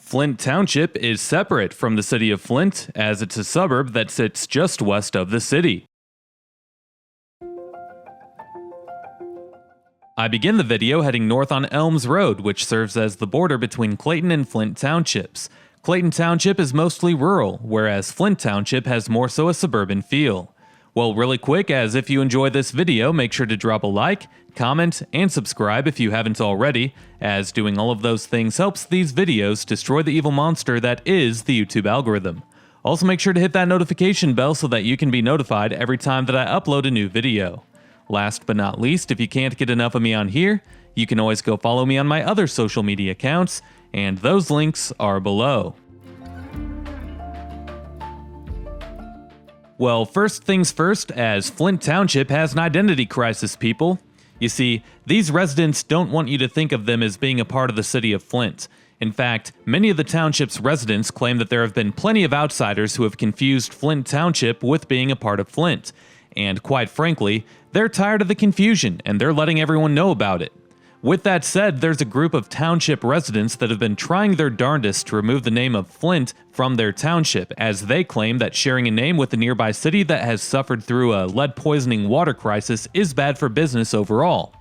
Flint Township is separate from the City of Flint, as it's a suburb that sits just west of the city. I begin the video heading north on Elms Road, which serves as the border between Clayton and Flint Townships. Clayton Township is mostly rural, whereas Flint Township has more so a suburban feel. Well, really quick, as if you enjoy this video, make sure to drop a like, comment, and subscribe if you haven't already, as doing all of those things helps these videos destroy the evil monster that is the YouTube algorithm. Also make sure to hit that notification bell so that you can be notified every time that I upload a new video. Last but not least, if you can't get enough of me on here, you can always go follow me on my other social media accounts, and those links are below. Well, first things first, as Flint Township has an identity crisis, people. You see, these residents don't want you to think of them as being a part of the City of Flint. In fact, many of the township's residents claim that there have been plenty of outsiders who have confused Flint Township with being a part of Flint. And quite frankly, they're tired of the confusion, and they're letting everyone know about it. With that said, there's a group of township residents that have been trying their darndest to remove the name of Flint from their township, as they claim that sharing a name with a nearby city that has suffered through a lead-poisoning water crisis is bad for business overall.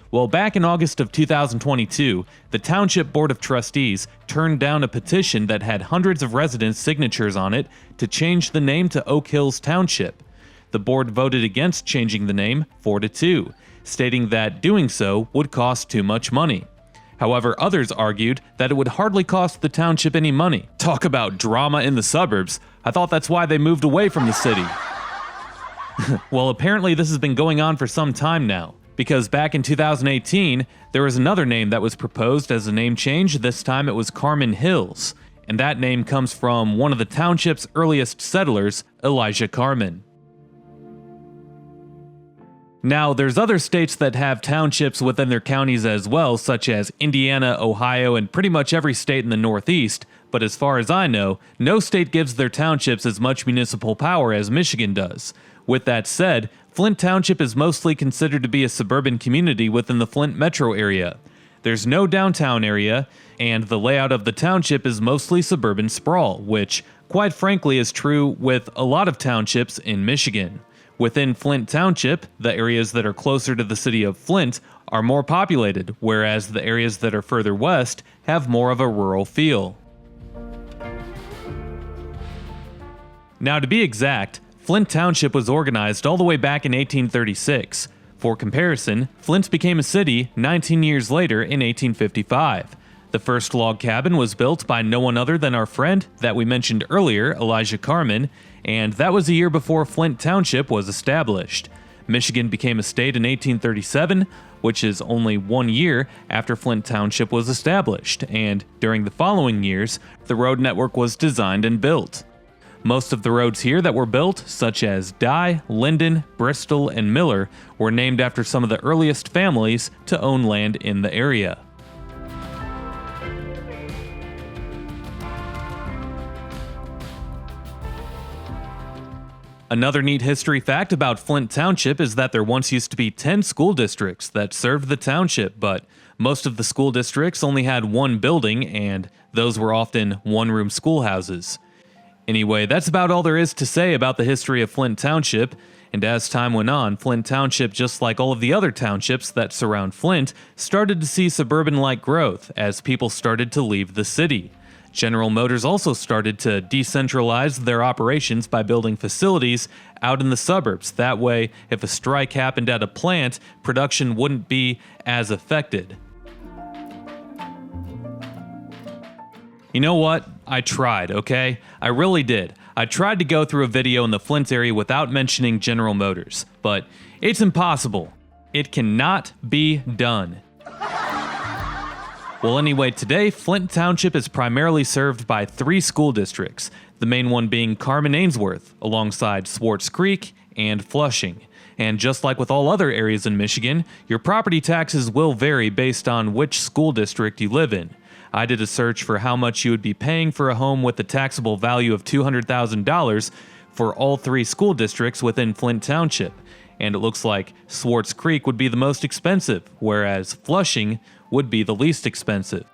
Well, back in August of 2022, the Township Board of Trustees turned down a petition that had hundreds of residents' signatures on it to change the name to Oak Hills Township. The board voted against changing the name 4-2, stating that doing so would cost too much money. However, others argued that it would hardly cost the township any money. Talk about drama in the suburbs. I thought that's why they moved away from the city. Well, apparently this has been going on for some time now, because back in 2018, there was another name that was proposed as a name change. This time it was Carman Hills, and that name comes from one of the township's earliest settlers, Elijah Carman. Now, there's other states that have townships within their counties as well, such as Indiana, Ohio, and pretty much every state in the Northeast, but as far as I know, no state gives their townships as much municipal power as Michigan does. With that said, Flint Township is mostly considered to be a suburban community within the Flint metro area. There's no downtown area, and the layout of the township is mostly suburban sprawl, which, quite frankly, is true with a lot of townships in Michigan. Within Flint Township, the areas that are closer to the city of Flint are more populated, whereas the areas that are further west have more of a rural feel. Now, to be exact, Flint Township was organized all the way back in 1836. For comparison, Flint became a city 19 years later in 1855. The first log cabin was built by no one other than our friend that we mentioned earlier, Elijah Carman, and that was a year before Flint Township was established. Michigan became a state in 1837, which is only 1 year after Flint Township was established, and during the following years, the road network was designed and built. Most of the roads here that were built, such as Dye, Linden, Bristol, and Miller, were named after some of the earliest families to own land in the area. Another neat history fact about Flint Township is that there once used to be 10 school districts that served the township, but most of the school districts only had one building, and those were often one-room schoolhouses. Anyway, that's about all there is to say about the history of Flint Township, and as time went on, Flint Township, just like all of the other townships that surround Flint, started to see suburban-like growth as people started to leave the city. General Motors also started to decentralize their operations by building facilities out in the suburbs. That way, if a strike happened at a plant, production wouldn't be as affected. You know what? I tried, okay? I really did. I tried to go through a video in the Flint area without mentioning General Motors, but it's impossible. It cannot be done. Well, anyway, today, Flint Township is primarily served by 3 school districts, the main one being Carman-Ainsworth, alongside Swartz Creek and Flushing. And just like with all other areas in Michigan, your property taxes will vary based on which school district you live in. I did a search for how much you would be paying for a home with a taxable value of $200,000 for all 3 school districts within Flint Township, and it looks like Swartz Creek would be the most expensive, whereas Flushing would be the least expensive.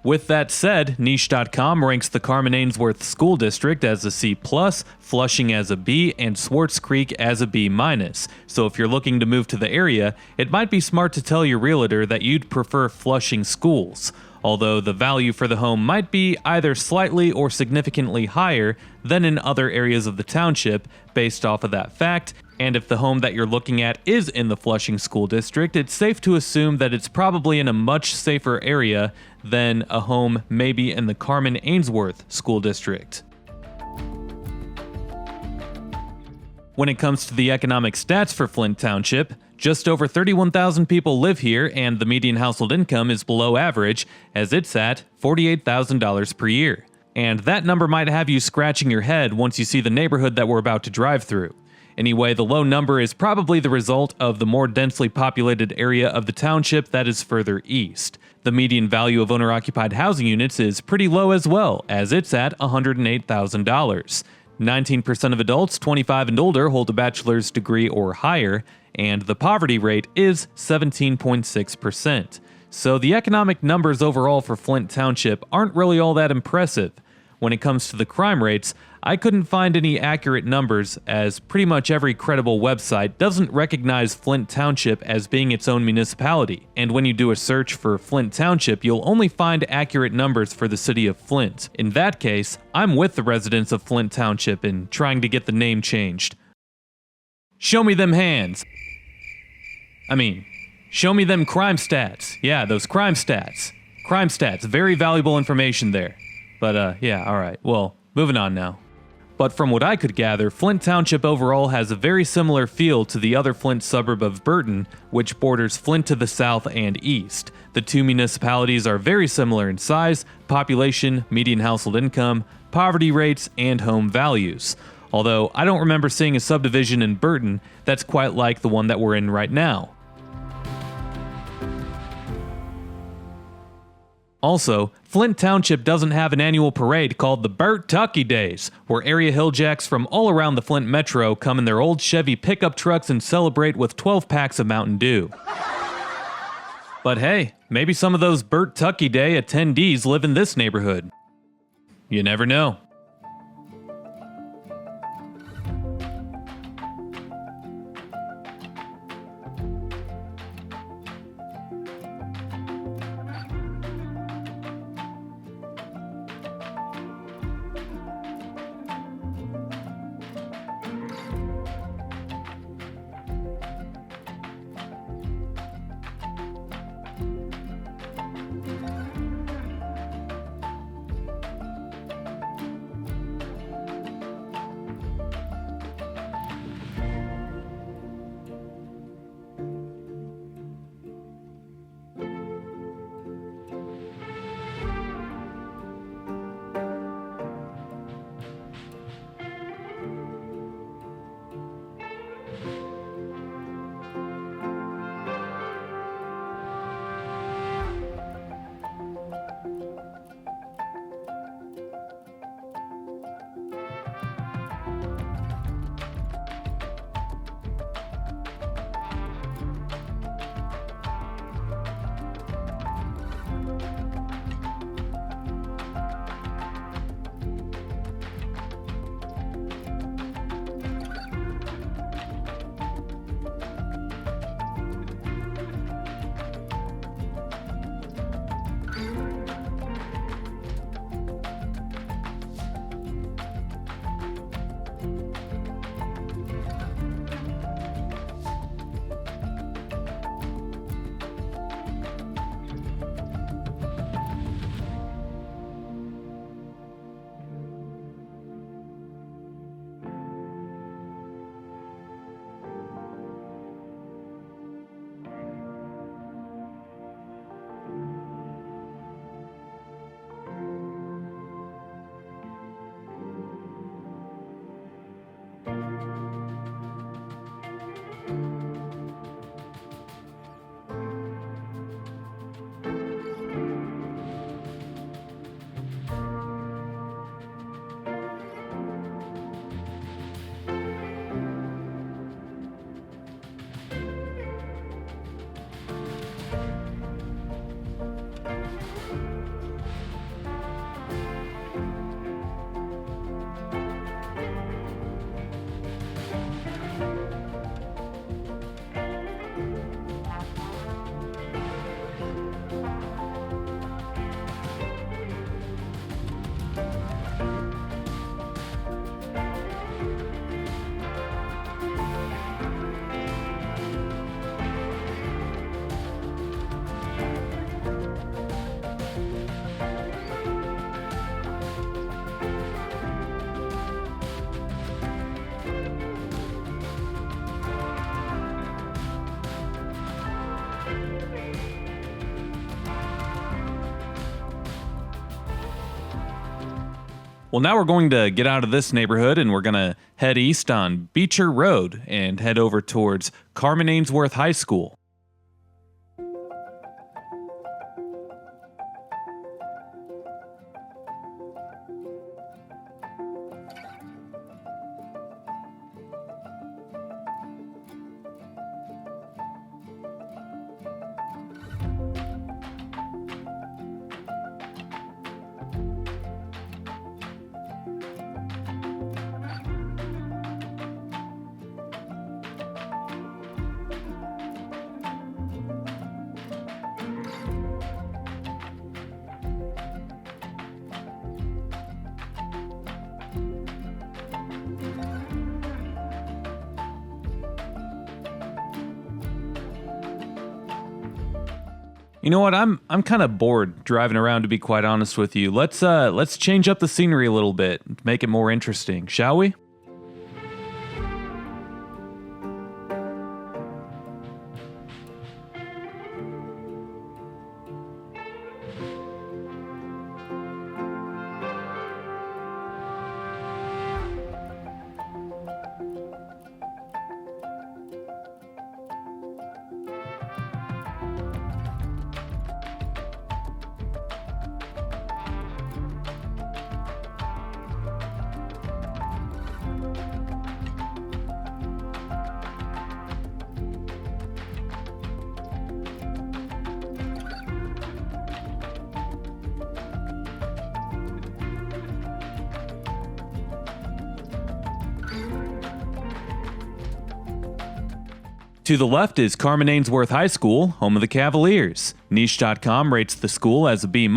With that said, Niche.com ranks the Carman-Ainsworth School District as a C+, Flushing as a B, and Swartz Creek as a B-. So if you're looking to move to the area, it might be smart to tell your realtor that you'd prefer Flushing schools, although the value for the home might be either slightly or significantly higher than in other areas of the township based off of that fact. And if the home that you're looking at is in the Flushing School District, it's safe to assume that it's probably in a much safer area than a home maybe in the Carman-Ainsworth School District. When it comes to the economic stats for Flint Township, just over 31,000 people live here, and the median household income is below average, as it's at $48,000 per year. And that number might have you scratching your head once you see the neighborhood that we're about to drive through. Anyway, the low number is probably the result of the more densely populated area of the township that is further east. The median value of owner-occupied housing units is pretty low as well, as it's at $108,000. 19% of adults 25 and older hold a bachelor's degree or higher, and the poverty rate is 17.6%. So the economic numbers overall for Flint Township aren't really all that impressive. When it comes to the crime rates, I couldn't find any accurate numbers, as pretty much every credible website doesn't recognize Flint Township as being its own municipality, and when you do a search for Flint Township, you'll only find accurate numbers for the city of Flint. In that case, I'm with the residents of Flint Township in trying to get the name changed. Show me them hands. Show me them crime stats. Yeah, those crime stats. Crime stats, very valuable information there. But yeah, alright, well, moving on now. But from what I could gather, Flint Township overall has a very similar feel to the other Flint suburb of Burton, which borders Flint to the south and east. The two municipalities are very similar in size, population, median household income, poverty rates, and home values. Although I don't remember seeing a subdivision in Burton that's quite like the one that we're in right now. Also, Flint Township doesn't have an annual parade called the Burt Tucky Days, where area hilljacks from all around the Flint metro come in their old Chevy pickup trucks and celebrate with 12 packs of Mountain Dew. But hey, maybe some of those Burt Tucky Day attendees live in this neighborhood. You never know. Well, now we're going to get out of this neighborhood and we're going to head east on Beecher Road and head over towards Carman-Ainsworth High School. You know what? I'm kind of bored driving around, to be quite honest with you. Let's change up the scenery a little bit, make it more interesting, shall we? To the left is Carman-Ainsworth High School, home of the Cavaliers. Niche.com rates the school as a B-,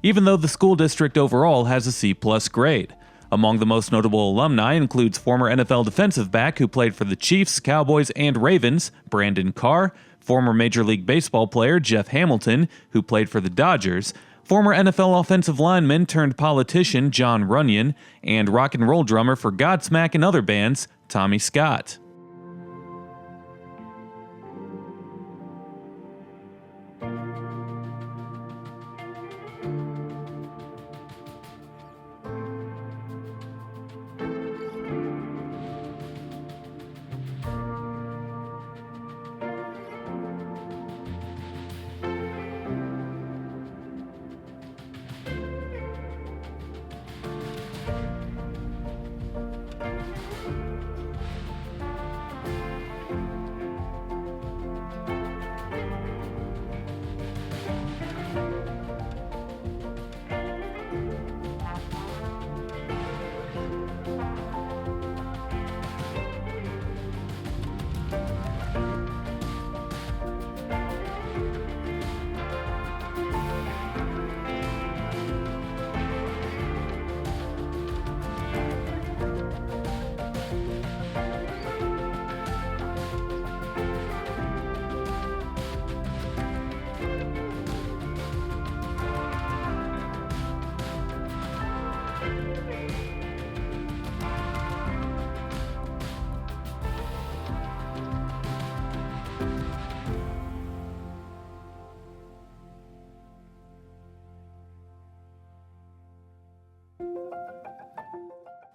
even though the school district overall has a C+ grade. Among the most notable alumni includes former NFL defensive back who played for the Chiefs, Cowboys, and Ravens, Brandon Carr, former Major League Baseball player Jeff Hamilton, who played for the Dodgers, former NFL offensive lineman turned politician John Runyon, and rock and roll drummer for Godsmack and other bands, Tommy Scott.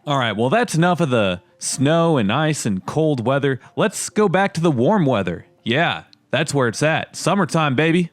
Alright, well that's enough of the snow and ice and cold weather. Let's go back to the warm weather. Yeah, that's where it's at. Summertime, baby.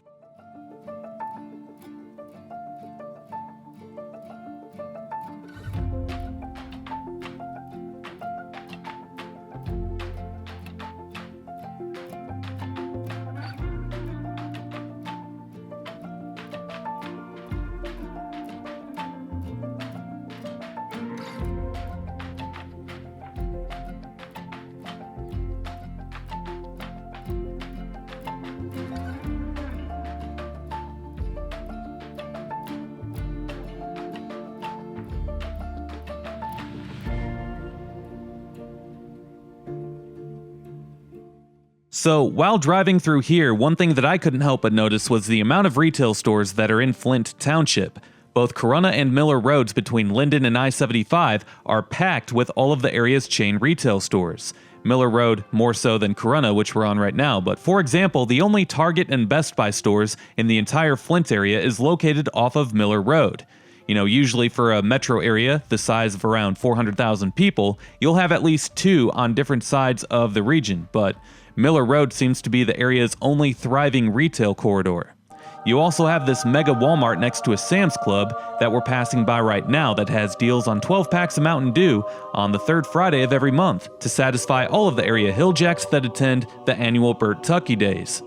So, while driving through here, one thing that I couldn't help but notice was the amount of retail stores that are in Flint Township. Both Corunna and Miller Roads between Linden and I-75 are packed with all of the area's chain retail stores. Miller Road more so than Corunna, which we're on right now, but for example, the only Target and Best Buy stores in the entire Flint area is located off of Miller Road. Usually for a metro area the size of around 400,000 people, you'll have at least two on different sides of the region, but Miller Road seems to be the area's only thriving retail corridor. You also have this mega Walmart next to a Sam's Club that we're passing by right now that has deals on 12 packs of Mountain Dew on the third Friday of every month to satisfy all of the area Hilljacks that attend the annual Burt Tucky Days.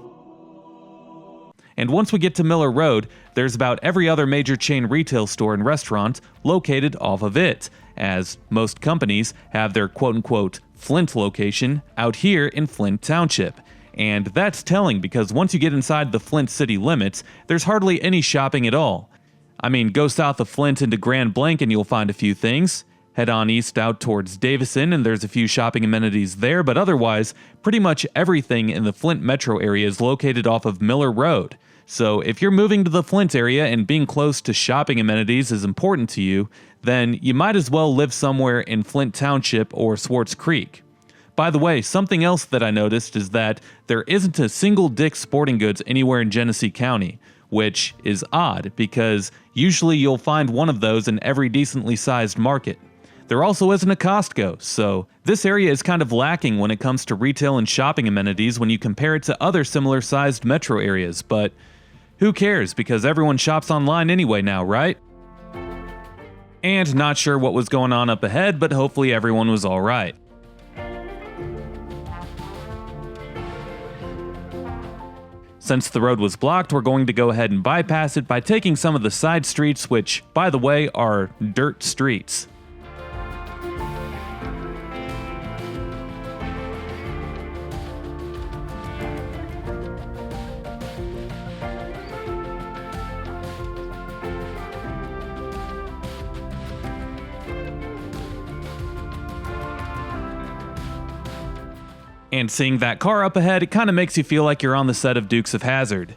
And once we get to Miller Road, there's about every other major chain retail store and restaurant located off of it, as most companies have their quote-unquote Flint location out here in Flint Township. And that's telling because once you get inside the Flint city limits, there's hardly any shopping at all. I mean, go south of Flint into Grand Blanc and you'll find a few things. Head on east out towards Davison and there's a few shopping amenities there, but otherwise, pretty much everything in the Flint metro area is located off of Miller Road. So if you're moving to the Flint area and being close to shopping amenities is important to you, then you might as well live somewhere in Flint Township or Swartz Creek. By the way, something else that I noticed is that there isn't a single Dick's Sporting Goods anywhere in Genesee County, which is odd because usually you'll find one of those in every decently sized market. There also isn't a Costco, so this area is kind of lacking when it comes to retail and shopping amenities when you compare it to other similar sized metro areas, but who cares because everyone shops online anyway now, right? And not sure what was going on up ahead, but hopefully everyone was alright. Since the road was blocked, we're going to go ahead and bypass it by taking some of the side streets, which, by the way, are dirt streets. And seeing that car up ahead, it kind of makes you feel like you're on the set of Dukes of Hazzard.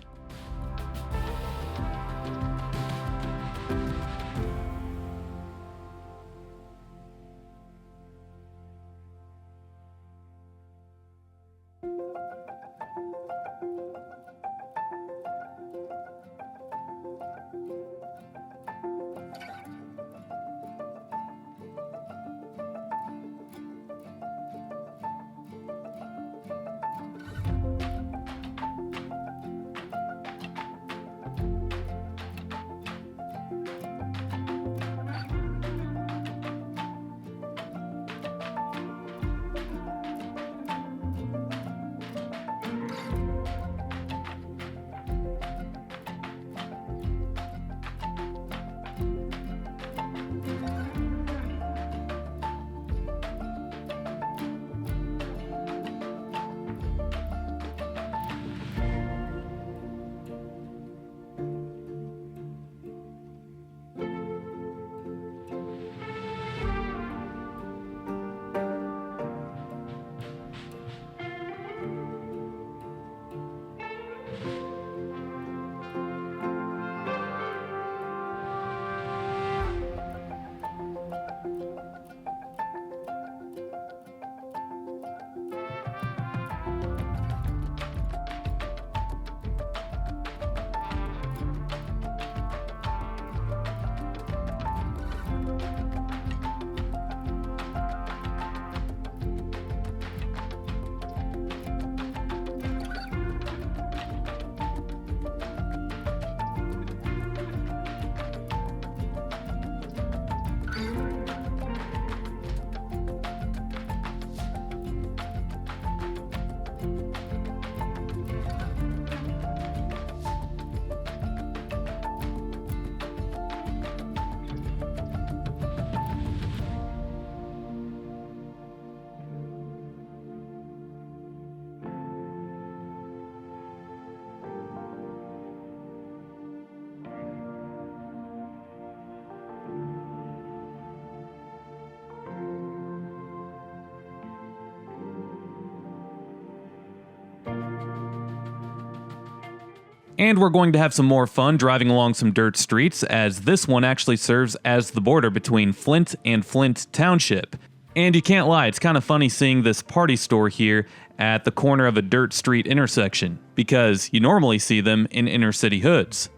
And we're going to have some more fun driving along some dirt streets, as this one actually serves as the border between Flint and Flint Township. And you can't lie, it's kind of funny seeing this party store here at the corner of a dirt street intersection, because you normally see them in inner city hoods.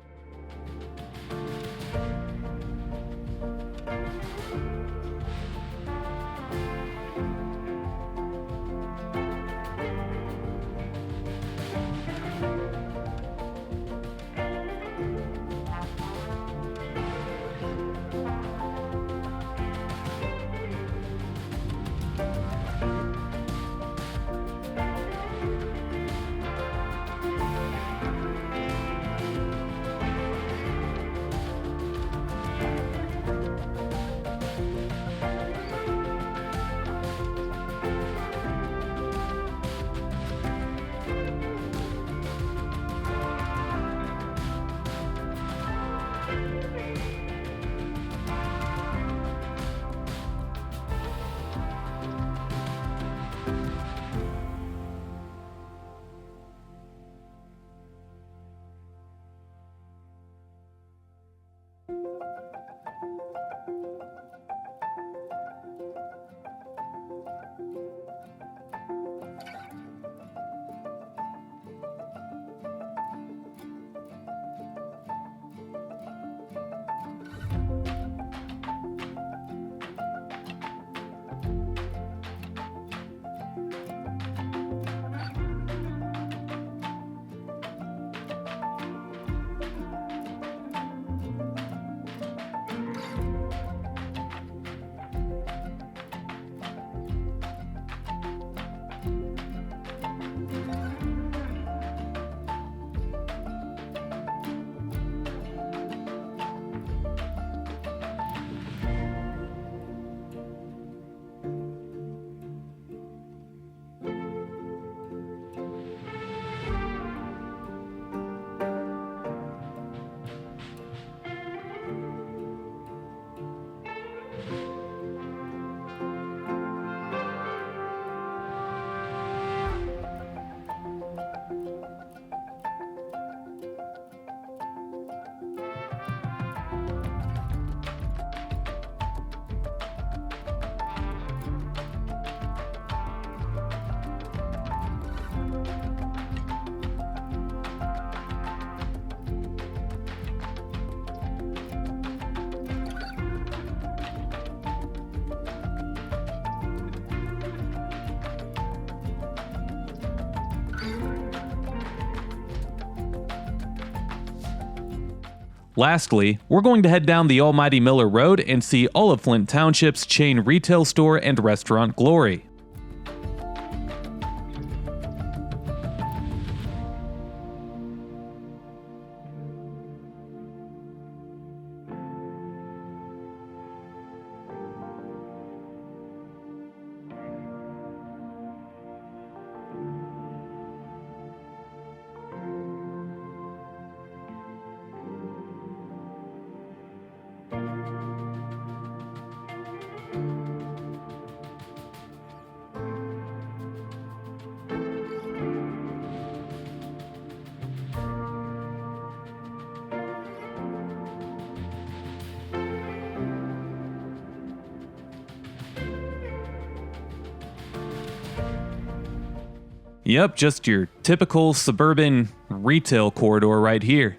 Lastly, we're going to head down the almighty Miller Road and see all of Flint Township's chain retail store and restaurant glory. Yep, just your typical suburban retail corridor right here.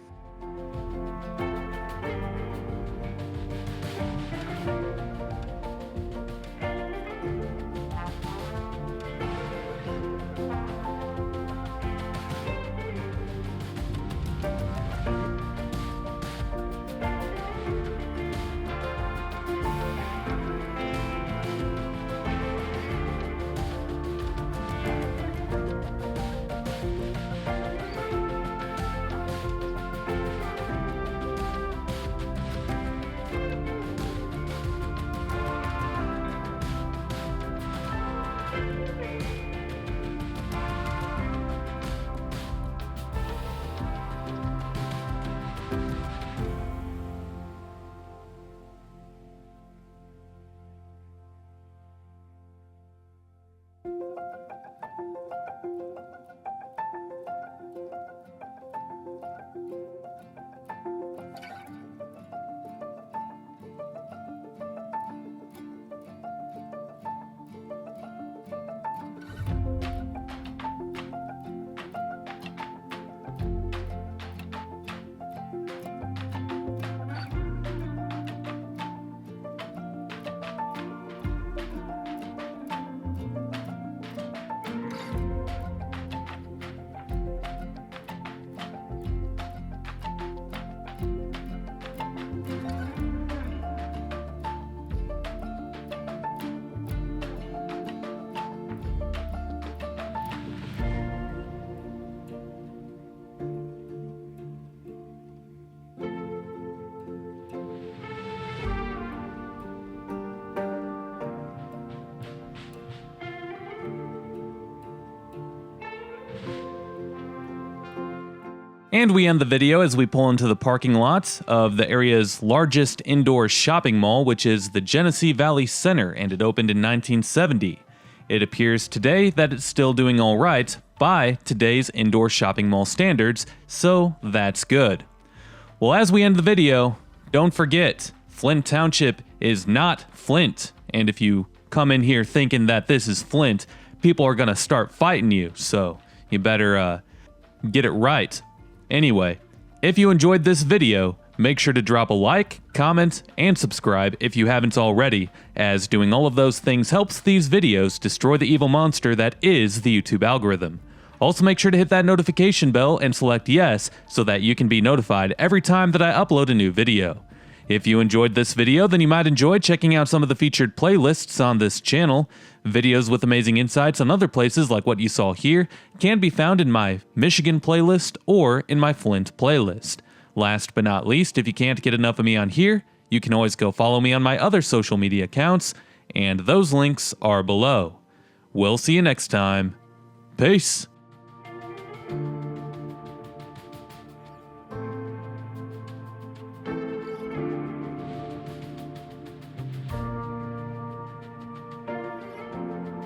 And we end the video as we pull into the parking lot of the area's largest indoor shopping mall, which is the Genesee Valley Center, and it opened in 1970. It appears today that it's still doing all right by today's indoor shopping mall standards, so that's good. Well, as we end the video, don't forget, Flint Township is not Flint, and if you come in here thinking that this is Flint, people are gonna start fighting you, so you better get it right. Anyway, if you enjoyed this video, make sure to drop a like, comment, and subscribe if you haven't already, as doing all of those things helps these videos destroy the evil monster that is the YouTube algorithm. Also make sure to hit that notification bell and select yes so that you can be notified every time that I upload a new video. If you enjoyed this video, then you might enjoy checking out some of the featured playlists on this channel. Videos with amazing insights on other places like what you saw here can be found in my Michigan playlist or in my Flint playlist. Last but not least, if you can't get enough of me on here, you can always go follow me on my other social media accounts, and those links are below. We'll see you next time. Peace.